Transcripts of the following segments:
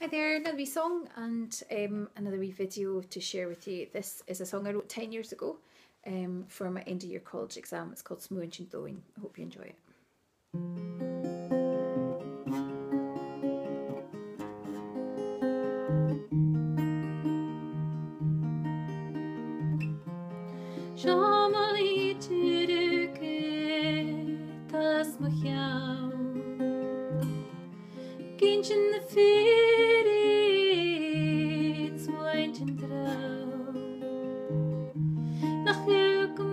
Hi there, another wee song and another wee video to share with you. This is a song I wrote 10 years ago for my end of year college exam. It's called Smuaintinn Domhainn. I hope you enjoy it. Gintje de ferit, Smuaintinn trouw. Nach elke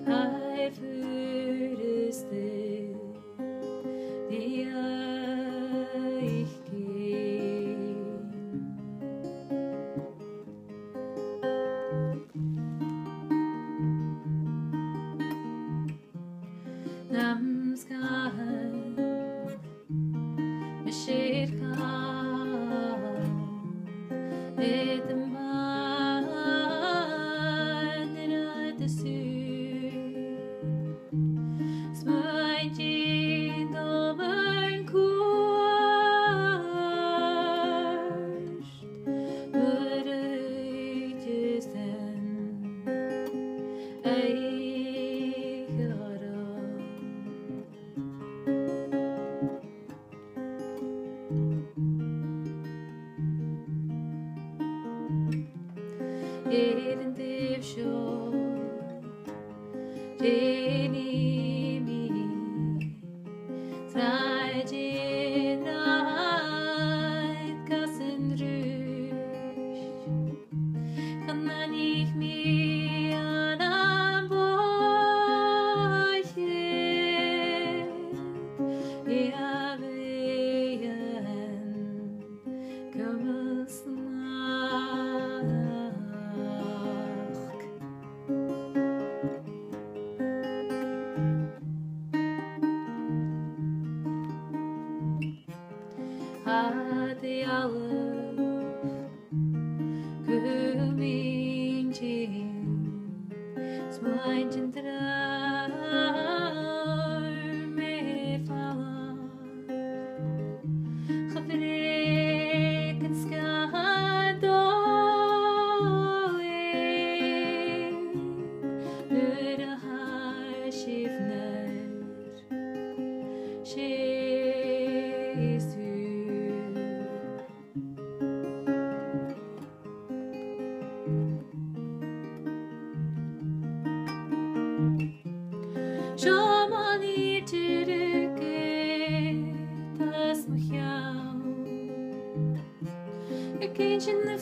hij verste die ik ken. Namskan, Meshir Khan, Etemban, Radesu, Smuaintinn Domhainn koerst, bereidjesten, Eden divsho, Jenny me, Smuaintinn right, kassen rush, kan man ich mir an boyet, jag veien, kommens hade alle gemeentjen, Smuaintinn trouw mee vallen, gebreken skadoe, door de haar schifner, Shaman i terugkeert, dat is nog jou. Ik eentje in de